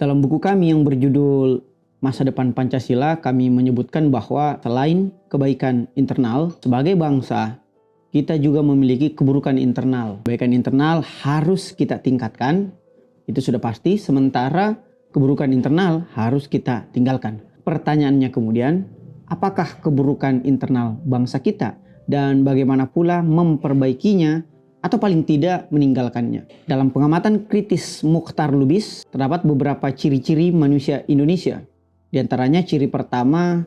Dalam buku kami yang berjudul Masa Depan Pancasila, kami menyebutkan bahwa selain kebaikan internal, sebagai bangsa, kita juga memiliki keburukan internal. Kebaikan internal harus kita tingkatkan, itu sudah pasti, sementara keburukan internal harus kita tinggalkan. Pertanyaannya kemudian, apakah keburukan internal bangsa kita? Dan bagaimana pula memperbaikinya atau paling tidak meninggalkannya. Dalam pengamatan kritis Mukhtar Lubis, terdapat beberapa ciri-ciri manusia Indonesia. Di antaranya ciri pertama,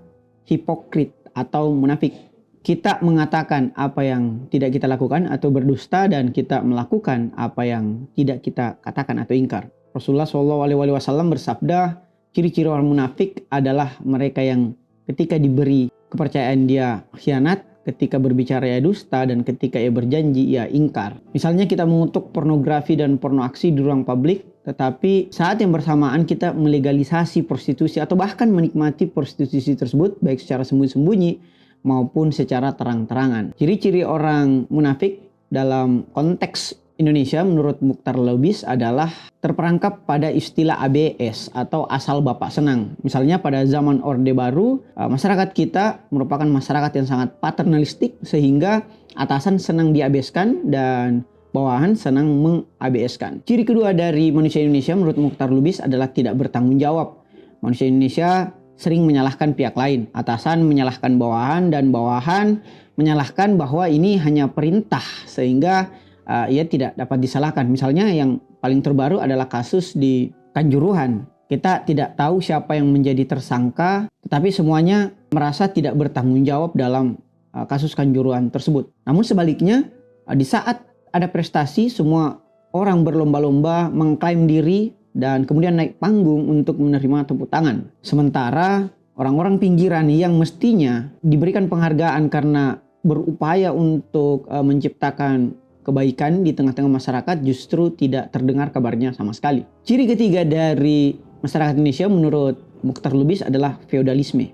hipokrit atau munafik. Kita mengatakan apa yang tidak kita lakukan atau berdusta, dan kita melakukan apa yang tidak kita katakan atau ingkar. Rasulullah SAW bersabda, ciri-ciri orang munafik adalah mereka yang ketika diberi kepercayaan dia khianat, ketika berbicara ia dusta, dan ketika ia berjanji ia ingkar. Misalnya kita mengutuk pornografi dan porno aksi di ruang publik, tetapi saat yang bersamaan kita melegalisasi prostitusi atau bahkan menikmati prostitusi tersebut baik secara sembunyi-sembunyi maupun secara terang-terangan. Ciri-ciri orang munafik dalam konteks Indonesia menurut Mukhtar Lubis adalah terperangkap pada istilah ABS atau asal bapak senang. Misalnya pada zaman Orde Baru, masyarakat kita merupakan masyarakat yang sangat paternalistik sehingga atasan senang di-ABS-kan dan bawahan senang meng-ABS-kan. Ciri kedua dari manusia Indonesia menurut Mukhtar Lubis adalah tidak bertanggung jawab. Manusia Indonesia sering menyalahkan pihak lain. Atasan menyalahkan bawahan dan bawahan menyalahkan bahwa ini hanya perintah sehingga ia tidak dapat disalahkan. Misalnya yang paling terbaru adalah kasus di Kanjuruhan. Kita tidak tahu siapa yang menjadi tersangka, tetapi semuanya merasa tidak bertanggung jawab dalam kasus Kanjuruhan tersebut. Namun sebaliknya, di saat ada prestasi, semua orang berlomba-lomba mengklaim diri dan kemudian naik panggung untuk menerima tepuk tangan. Sementara orang-orang pinggiran yang mestinya diberikan penghargaan karena berupaya untuk menciptakan kebaikan di tengah-tengah masyarakat justru tidak terdengar kabarnya sama sekali. Ciri ketiga dari masyarakat Indonesia menurut Mukhtar Lubis adalah feodalisme.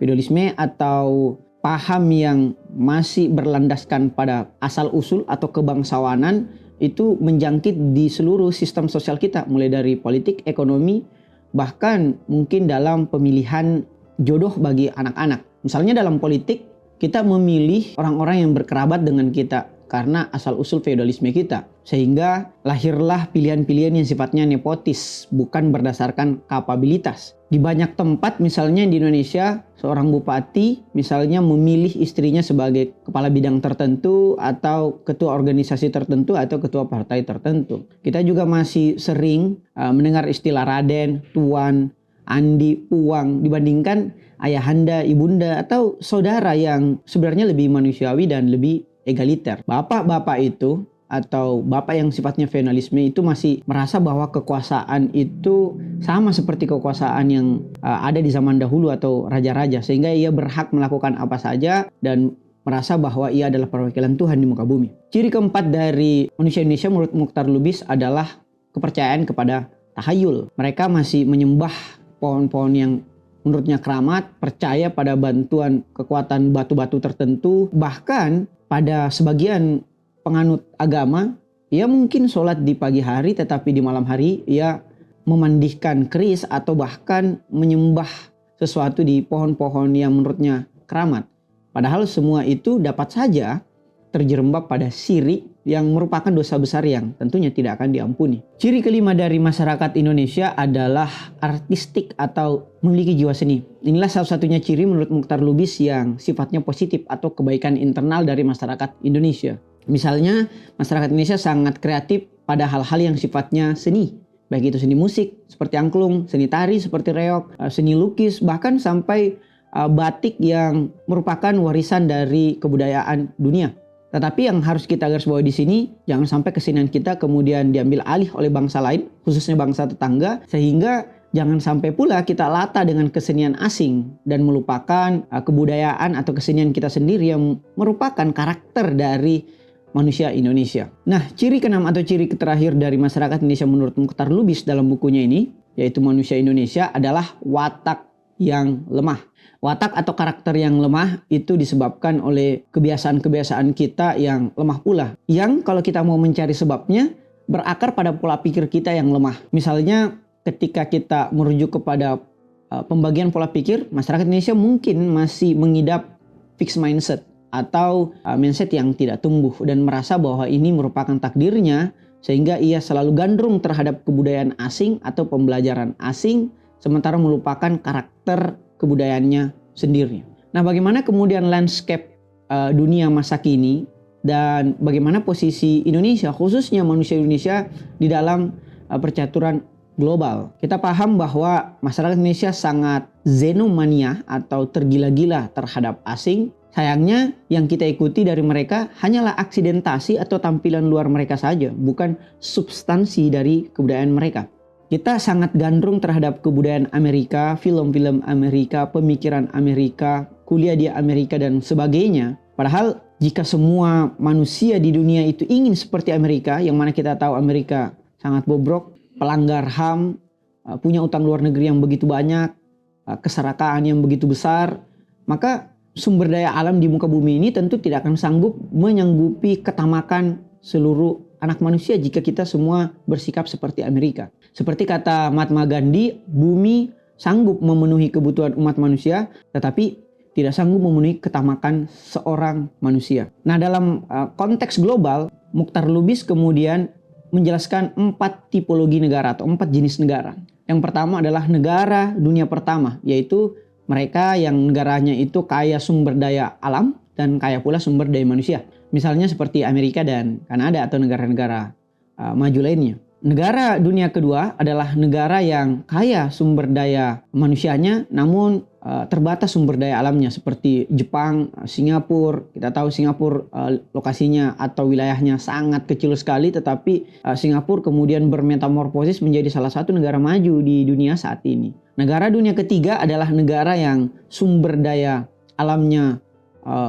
Feodalisme atau paham yang masih berlandaskan pada asal-usul atau kebangsawanan itu menjangkit di seluruh sistem sosial kita, mulai dari politik, ekonomi, bahkan mungkin dalam pemilihan jodoh bagi anak-anak. Misalnya dalam politik, kita memilih orang-orang yang berkerabat dengan kita karena asal-usul feodalisme kita. Sehingga lahirlah pilihan-pilihan yang sifatnya nepotis, bukan berdasarkan kapabilitas. Di banyak tempat misalnya di Indonesia, seorang bupati misalnya memilih istrinya sebagai kepala bidang tertentu atau ketua organisasi tertentu atau ketua partai tertentu. Kita juga masih sering mendengar istilah Raden, Tuan, Andi, Puang dibandingkan ayahanda, ibunda atau saudara yang sebenarnya lebih manusiawi dan lebih egaliter. Bapak-bapak itu atau bapak yang sifatnya feodalisme itu masih merasa bahwa kekuasaan itu sama seperti kekuasaan yang ada di zaman dahulu atau raja-raja, sehingga ia berhak melakukan apa saja dan merasa bahwa ia adalah perwakilan Tuhan di muka bumi. Ciri keempat dari manusia Indonesia menurut Mukhtar Lubis adalah kepercayaan kepada tahayul. Mereka masih menyembah pohon-pohon yang menurutnya keramat, percaya pada bantuan kekuatan batu-batu tertentu, bahkan pada sebagian penganut agama, ia mungkin sholat di pagi hari tetapi di malam hari ia memandihkan keris atau bahkan menyembah sesuatu di pohon-pohon yang menurutnya keramat. Padahal semua itu dapat saja terjerembab pada syirik yang merupakan dosa besar yang tentunya tidak akan diampuni. Ciri kelima dari masyarakat Indonesia adalah artistik atau memiliki jiwa seni. Inilah salah satunya ciri menurut Mukhtar Lubis yang sifatnya positif atau kebaikan internal dari masyarakat Indonesia. Misalnya, masyarakat Indonesia sangat kreatif pada hal-hal yang sifatnya seni. Baik itu seni musik seperti angklung, seni tari seperti reog, seni lukis, bahkan sampai batik yang merupakan warisan dari kebudayaan dunia. Tetapi yang harus kita garis bawahi di sini, jangan sampai kesenian kita kemudian diambil alih oleh bangsa lain, khususnya bangsa tetangga, sehingga jangan sampai pula kita lata dengan kesenian asing dan melupakan kebudayaan atau kesenian kita sendiri yang merupakan karakter dari manusia Indonesia. Nah, ciri keenam atau ciri terakhir dari masyarakat Indonesia menurut Mukhtar Lubis dalam bukunya ini, yaitu manusia Indonesia adalah watak yang lemah. Watak atau karakter yang lemah itu disebabkan oleh kebiasaan-kebiasaan kita yang lemah pula. Yang kalau kita mau mencari sebabnya, berakar pada pola pikir kita yang lemah. Misalnya, ketika kita merujuk kepada pembagian pola pikir, masyarakat Indonesia mungkin masih mengidap fixed mindset atau mindset yang tidak tumbuh dan merasa bahwa ini merupakan takdirnya, sehingga ia selalu gandrung terhadap kebudayaan asing atau pembelajaran asing sementara melupakan karakter kebudayaannya sendiri. Nah, bagaimana kemudian landscape dunia masa kini dan bagaimana posisi Indonesia, khususnya manusia Indonesia di dalam percaturan global? Kita paham bahwa masyarakat Indonesia sangat xenomania atau tergila-gila terhadap asing. Sayangnya yang kita ikuti dari mereka hanyalah aksidentasi atau tampilan luar mereka saja, bukan substansi dari kebudayaan mereka. Kita sangat gandrung terhadap kebudayaan Amerika, film-film Amerika, pemikiran Amerika, kuliah di Amerika dan sebagainya. Padahal jika semua manusia di dunia itu ingin seperti Amerika, yang mana kita tahu Amerika sangat bobrok, pelanggar HAM, punya utang luar negeri yang begitu banyak, keserakaan yang begitu besar, maka sumber daya alam di muka bumi ini tentu tidak akan sanggup menyanggupi ketamakan seluruh anak manusia jika kita semua bersikap seperti Amerika. Seperti kata Mahatma Gandhi, bumi sanggup memenuhi kebutuhan umat manusia, tetapi tidak sanggup memenuhi ketamakan seorang manusia. Nah, dalam konteks global, Mukhtar Lubis kemudian menjelaskan 4 tipologi negara atau 4 jenis negara. Yang pertama adalah negara dunia pertama, yaitu mereka yang negaranya itu kaya sumber daya alam dan kaya pula sumber daya manusia. Misalnya seperti Amerika dan Kanada atau negara-negara maju lainnya. Negara dunia kedua adalah negara yang kaya sumber daya manusianya namun terbatas sumber daya alamnya, seperti Jepang, Singapura. Kita tahu Singapura lokasinya atau wilayahnya sangat kecil sekali, tetapi Singapura kemudian bermetamorfosis menjadi salah satu negara maju di dunia saat ini. Negara dunia ketiga adalah negara yang sumber daya alamnya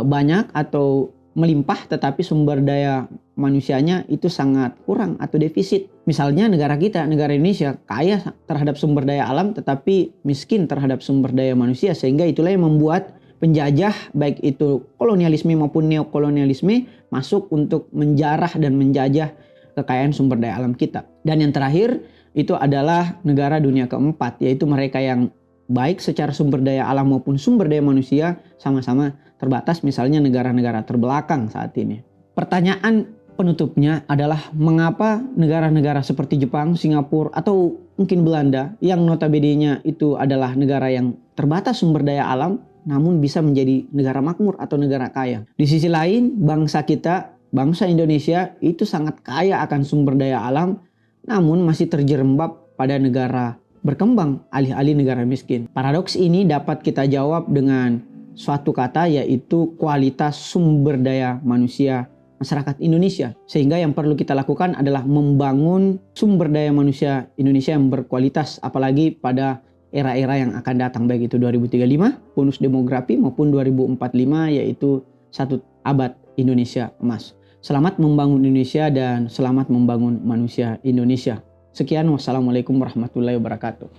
banyak atau melimpah, tetapi sumber daya manusianya itu sangat kurang atau defisit. Misalnya negara kita, negara Indonesia, kaya terhadap sumber daya alam tetapi miskin terhadap sumber daya manusia, sehingga itulah yang membuat penjajah baik itu kolonialisme maupun neokolonialisme masuk untuk menjarah dan menjajah kekayaan sumber daya alam kita. Dan yang terakhir itu adalah negara dunia keempat, yaitu mereka yang baik secara sumber daya alam maupun sumber daya manusia sama-sama terbatas, misalnya negara-negara terbelakang saat ini. Pertanyaan penutupnya adalah mengapa negara-negara seperti Jepang, Singapura, atau mungkin Belanda yang notabene-nya itu adalah negara yang terbatas sumber daya alam namun bisa menjadi negara makmur atau negara kaya. Di sisi lain, bangsa kita, bangsa Indonesia itu sangat kaya akan sumber daya alam namun masih terjerembab pada negara berkembang alih-alih negara miskin. Paradoks ini dapat kita jawab dengan suatu kata, yaitu kualitas sumber daya manusia masyarakat Indonesia. Sehingga yang perlu kita lakukan adalah membangun sumber daya manusia Indonesia yang berkualitas, apalagi pada era-era yang akan datang, baik itu 2035 bonus demografi maupun 2045 yaitu 1 abad Indonesia emas. Selamat membangun Indonesia dan selamat membangun manusia Indonesia. Sekian, wassalamualaikum warahmatullahi wabarakatuh.